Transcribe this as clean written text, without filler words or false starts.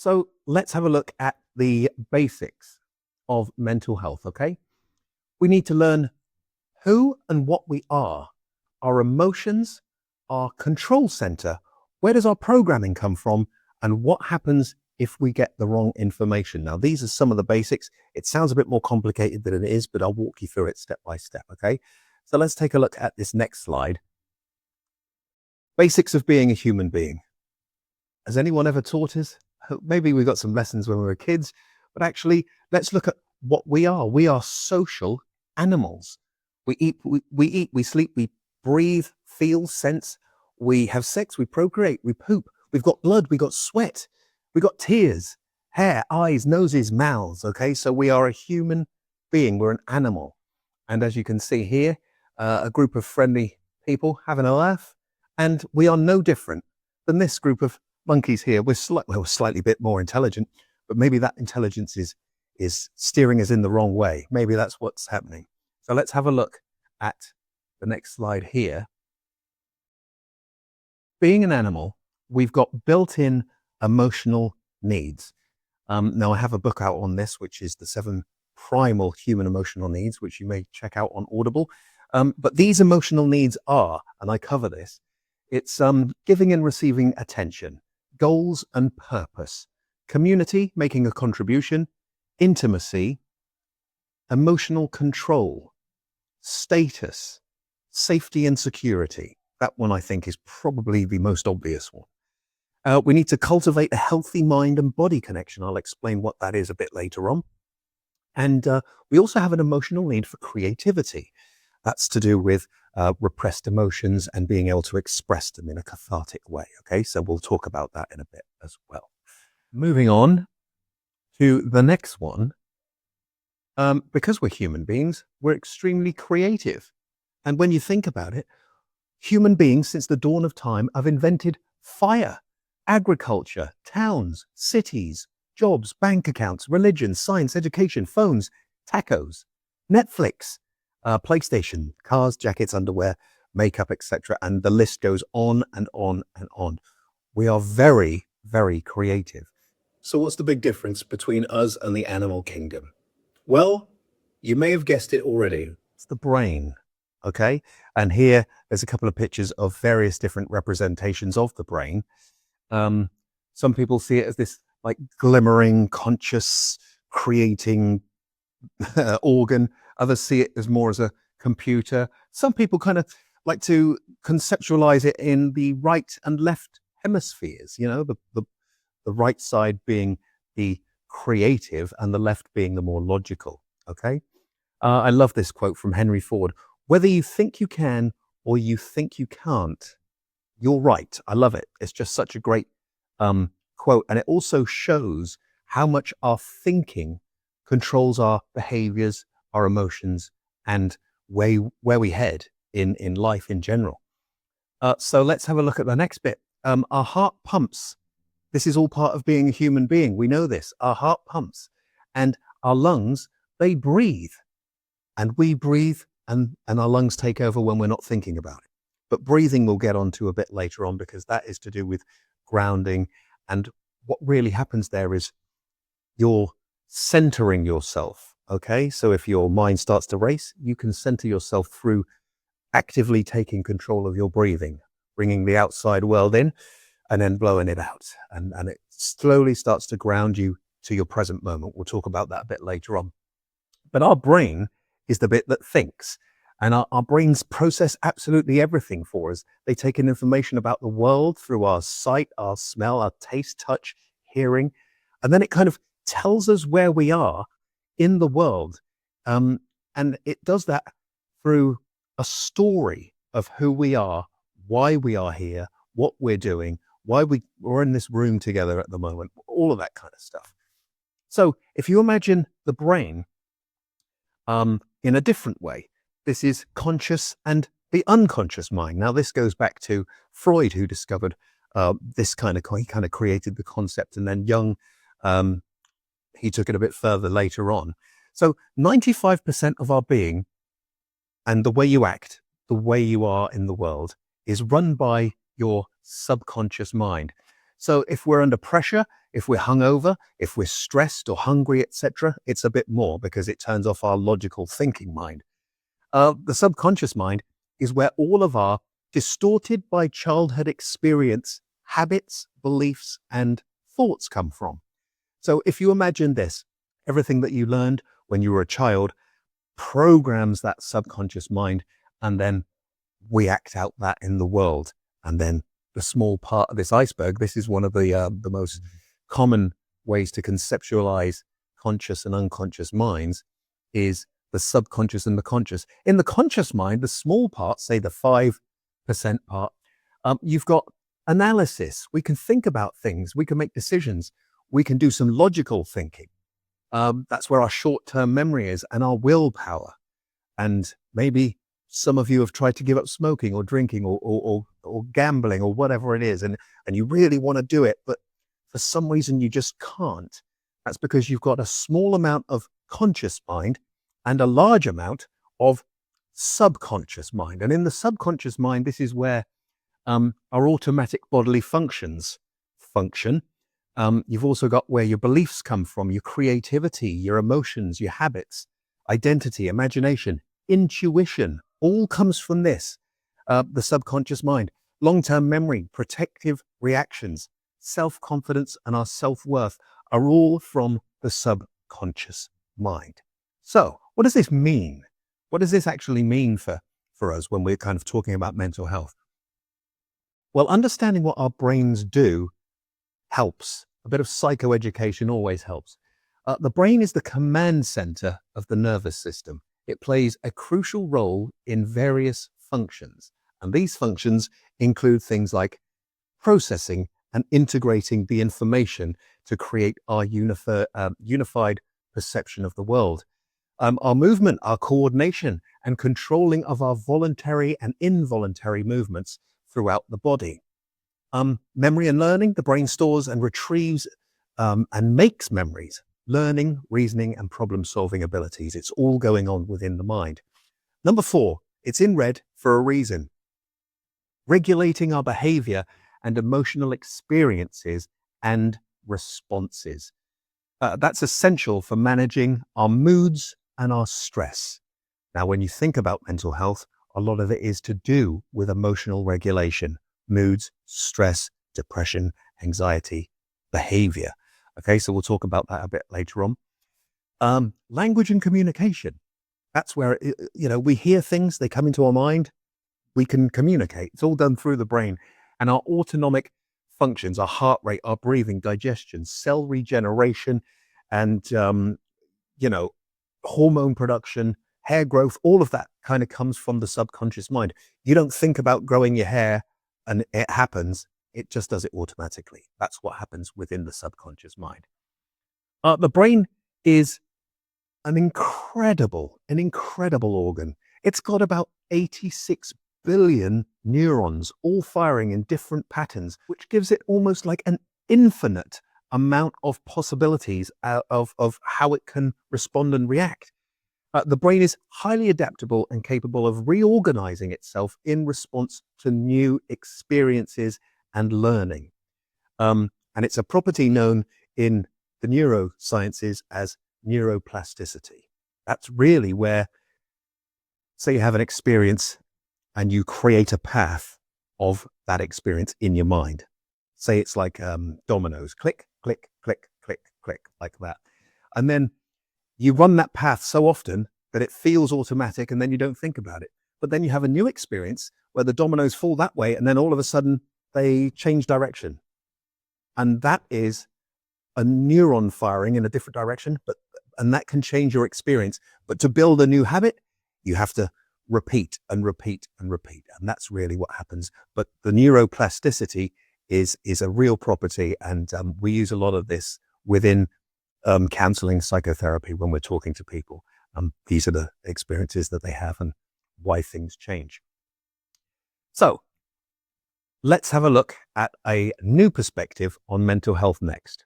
So let's have a look at the basics of mental health, okay? We need to learn who and what we are, our emotions, our control center, where does our programming come from, and what happens if we get the wrong information. Now, these are some of the basics. It sounds a bit more complicated than it is, but I'll walk you through it step by step, okay? So let's take a look at this next slide. Basics of being a human being. Has anyone ever taught us? Maybe we got some lessons when we were kids, but actually, let's look at what we are. We are social animals. We eat, we sleep, we breathe, feel, sense. We have sex, we procreate, we poop. We've got blood, we got sweat, we got tears, hair, eyes, noses, mouths. Okay, so we are a human being. We're an animal. And as you can see here, a group of friendly people having a laugh. And we are no different than this group of monkeys here. We're slightly bit more intelligent, but maybe that intelligence is steering us in the wrong way. Maybe that's what's happening. So let's have a look at the next slide here. Being an animal, we've got built-in emotional needs. Now I have a book out on this, which is the 7 primal human emotional needs, which you may check out on Audible. But these emotional needs are, and I cover this, it's giving and receiving attention, goals and purpose, community, making a contribution, intimacy, emotional control, status, safety and security. That one I think is probably the most obvious one. We need to cultivate a healthy mind and body connection. I'll explain what that is a bit later on. And we also have an emotional need for creativity. That's to do with repressed emotions and being able to express them in a cathartic way. Okay, so we'll talk about that in a bit as well. Moving on to the next one. Because we're human beings, we're extremely creative. And when you think about it, human beings since the dawn of time have invented fire, agriculture, towns, cities, jobs, bank accounts, religion, science, education, phones, tacos, Netflix, PlayStation, cars, jackets, underwear, makeup, etc. And the list goes on and on and on. We are very, very creative. So what's the big difference between us and the animal kingdom? Well, you may have guessed it already. It's the brain, okay? And here there's a couple of pictures of various different representations of the brain. Some people see it as this like glimmering, conscious, creating organ. Others see it as more as a computer. Some people kind of like to conceptualize it in the right and left hemispheres, you know, the right side being the creative and the left being the more logical, okay? I love this quote from Henry Ford. Whether you think you can or you think you can't, you're right. I love it. It's just such a great quote. And it also shows how much our thinking controls our behaviors, our emotions, and where we head in life in general. So let's have a look at the next bit. Our heart pumps. This is all part of being a human being. We know this. Our heart pumps and our lungs, they breathe. And we breathe and our lungs take over when we're not thinking about it. But breathing we'll get onto a bit later on because that is to do with grounding. And what really happens there is you're centering yourself, okay? So if your mind starts to race, you can center yourself through actively taking control of your breathing, bringing the outside world in and then blowing it out. And it slowly starts to ground you to your present moment. We'll talk about that a bit later on. But our brain is the bit that thinks. And our brains process absolutely everything for us. They take in information about the world through our sight, our smell, our taste, touch, hearing. And then it kind of tells us where we are in the world. And it does that through a story of who we are, why we are here, what we're doing, why we're in this room together at the moment, all of that kind of stuff. So if you imagine the brain in a different way, this is conscious and the unconscious mind. Now, this goes back to Freud, who discovered this he kind of created the concept, and then Jung, he took it a bit further later on. So 95% of our being and the way you act, the way you are in the world is run by your subconscious mind. So if we're under pressure, if we're hungover, if we're stressed or hungry, etc., it's a bit more because it turns off our logical thinking mind. The subconscious mind is where all of our distorted by childhood experience habits, beliefs, and thoughts come from. So if you imagine this, everything that you learned when you were a child programs that subconscious mind, and then we act out that in the world. And then the small part of this iceberg, this is one of the most common ways to conceptualize conscious and unconscious minds, is the subconscious and the conscious. In the conscious mind, the small part, say the 5% part, you've got analysis. We can think about things. We can make decisions. We can do some logical thinking. That's where our short-term memory is and our willpower. And maybe some of you have tried to give up smoking or drinking or gambling or whatever it is, and you really want to do it, but for some reason you just can't. That's because you've got a small amount of conscious mind and a large amount of subconscious mind. And in the subconscious mind, this is where our automatic bodily functions function. You've also got where your beliefs come from, your creativity, your emotions, your habits, identity, imagination, intuition, all comes from this, the subconscious mind. Long-term memory, protective reactions, self-confidence, and our self-worth are all from the subconscious mind. So what does this mean? What does this actually mean for us when we're kind of talking about mental health? Well, understanding what our brains do helps. A bit of psychoeducation always helps. The brain is the command center of the nervous system. It plays a crucial role in various functions. And these functions include things like processing and integrating the information to create our unified perception of the world. Our movement, our coordination, and controlling of our voluntary and involuntary movements throughout the body. Memory and learning, the brain stores and retrieves and makes memories. Learning, reasoning, and problem-solving abilities. It's all going on within the mind. Number 4, it's in red for a reason. Regulating our behavior and emotional experiences and responses. That's essential for managing our moods and our stress. Now, when you think about mental health, a lot of it is to do with emotional regulation, moods, stress, depression, anxiety, behavior. Okay, so we'll talk about that a bit later on. Language and communication. That's where, we hear things, they come into our mind, we can communicate. It's all done through the brain. And our autonomic functions, our heart rate, our breathing, digestion, cell regeneration, and, hormone production, hair growth, all of that kind of comes from the subconscious mind. You don't think about growing your hair and it happens. It just does it automatically. That's what happens within the subconscious mind. The brain is an incredible organ. It's got about 86 billion neurons, all firing in different patterns, which gives it almost like an infinite amount of possibilities of how it can respond and react. The brain is highly adaptable and capable of reorganizing itself in response to new experiences and learning. And it's a property known in the neurosciences as neuroplasticity. That's really where, say you have an experience and you create a path of that experience in your mind. Say it's like dominoes, click, click, click, click, click, like that. And then you run that path so often that it feels automatic and then you don't think about it. But then you have a new experience where the dominoes fall that way and then all of a sudden they change direction. And that is a neuron firing in a different direction, and that can change your experience. But to build a new habit, you have to repeat and repeat and repeat. And that's really what happens. But the neuroplasticity is a real property. And we use a lot of this within counseling, psychotherapy, when we're talking to people. These are the experiences that they have and why things change. So let's have a look at a new perspective on mental health next.